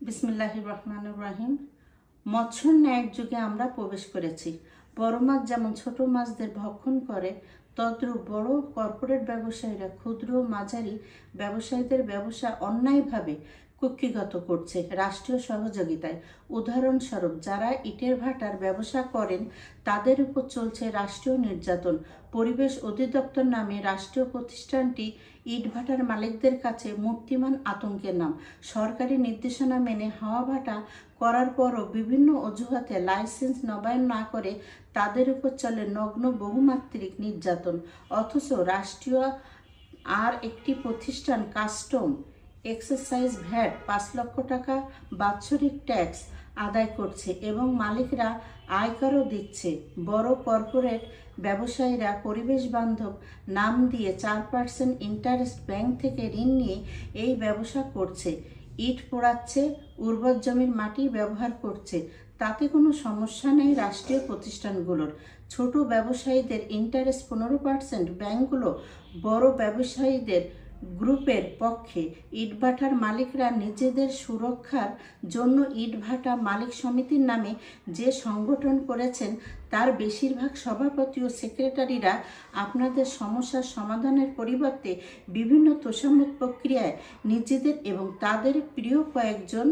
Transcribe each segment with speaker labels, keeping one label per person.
Speaker 1: বিসমিল্লাহির রহমানির রহিম। মৎস্য ন্যায়ের যুগে আমরা প্রবেশ করেছি। বড় মাছ যেমন ছোট মাছদের ভক্ষণ করে, তদ্রূপ বড় কর্পোরেট ব্যবসায়ীরা ক্ষুদ্র মাঝারি ব্যবসায়ীদের ব্যবসা অন্যায়ভাবে কুক্ষিগত করছে রাষ্ট্রীয় সহযোগিতায়। উদাহরণস্বরূপ, যারা ইটের ভাটার ব্যবসা করেন তাদের উপর চলছে রাষ্ট্রীয় নির্যাতন। পরিবেশ অধিদপ্তর নামে রাষ্ট্রীয় প্রতিষ্ঠানটি ইটভাটার মালিকদের কাছে মূর্তিমান আতঙ্কের নাম। সরকারি নির্দেশনা মেনে হাওয়া ভাটা করার পরও বিভিন্ন অজুহাতে লাইসেন্স নবায়ন না করে তাদের উপর চলে নগ্ন বহুমাত্রিক নির্যাতন। অথচ রাষ্ট্রীয় আর একটি প্রতিষ্ঠান কাস্টম এক্সাইজ ভ্যাট 5 লক্ষ টাকা বাৎসরিক ট্যাক্স আদায় করছে এবং মালিকরা আয়করও দিচ্ছে। বড় কর্পোরেট ব্যবসায়ীরা পরিবেশ বান্ধব নাম দিয়ে 4% ইন্টারেস্ট ব্যাংক থেকে ঋণ নিয়ে এই ব্যবসা করছে। ইট পোড়াচ্ছে, উর্বর জমির মাটি ব্যবহার করছে। তাতে কোনো সমস্যা নেই রাষ্ট্রীয় প্রতিষ্ঠানগুলোর। ছোট ব্যবসায়ীদের ইন্টারেস্ট 15%, ব্যাংকগুলো বড় ব্যবসায়ীদের গ্রুপের পক্ষে। ইটভাটার মালিকরা নিজেদের সুরক্ষার জন্য ইটভাটা মালিক সমিতির নামে যে সংগঠন করেছেন তার বেশিরভাগ সভাপতি ও সেক্রেটারিরা আপনাদের সমস্যার সমাধানের পরিবর্তে বিভিন্ন তোষামোদ প্রক্রিয়ায় নিজেদের এবং তাদের প্রিয় কয়েকজন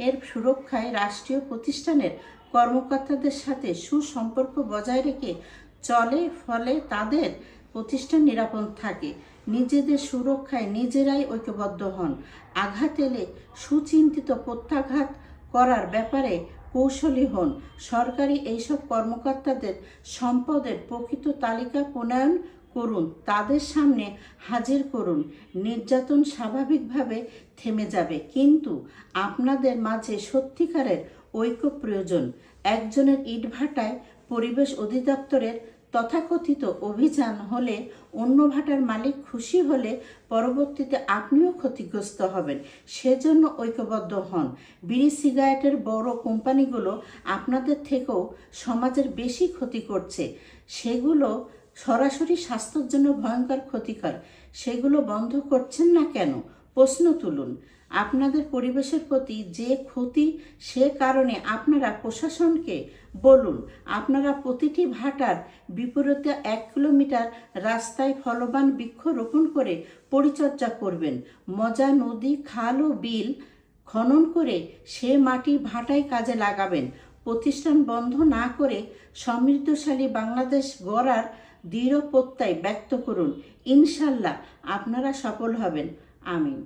Speaker 1: এর সুরক্ষায় রাষ্ট্রীয় প্রতিষ্ঠানের কর্মকর্তাদের সাথে সুসম্পর্ক বজায় রেখে চলে। ফলে তাদের প্রতিষ্ঠান নিরাপদ থাকে। নিজেদের সুরক্ষায় নিজেরাই ঐক্যবদ্ধ হন। আঘাত এলে সুচিন্তিত প্রত্যাঘাত করার ব্যাপারে কৌশলী হন। সরকারি এইসব কর্মকর্তাদের সম্পদের প্রকৃত তালিকা প্রণয়ন করুন, তাদের সামনে হাজির করুন। নির্যাতন স্বাভাবিকভাবে থেমে যাবে, কিন্তু আপনাদের মাঝে সত্যিকারের ঐক্য প্রয়োজন। একজনের ইটভাটায় পরিবেশ অধিদপ্তরের তথাকথিত অভিযান হলে অন্য ভাটার মালিক খুশি হলে পরবর্তীতে আপনিও ক্ষতিগ্রস্ত হবেন। সেজন্য ঐক্যবদ্ধ হন। বিড়ি সিগারেটের বড় কোম্পানিগুলো আপনাদের থেকেও সমাজের বেশি ক্ষতি করছে। সেগুলো সরাসরি স্বাস্থ্যের জন্য ভয়ঙ্কর ক্ষতিকর। সেগুলো বন্ধ করছেন না কেন? প্রশ্ন তুলুন। আপনাদের পরিবেশের প্রতি যে ক্ষতি, সে কারণে আপনারা প্রশাসনকে বলুন। আপনারা প্রতিটি ভাটার বিপরীতে 1 কিলোমিটার রাস্তায় ফলবান বৃক্ষ রোপণ করে পরিচর্যা করবেন। মজা নদী, খাল ও বিল খনন করে সে মাটি ভাটায় কাজে লাগাবেন। প্রতিষ্ঠান বন্ধ না করে সমৃদ্ধশালী বাংলাদেশ গড়ার দৃঢ় প্রত্যয় ব্যক্ত করুন। ইনশাল্লাহ আপনারা সফল হবেন। আমিন।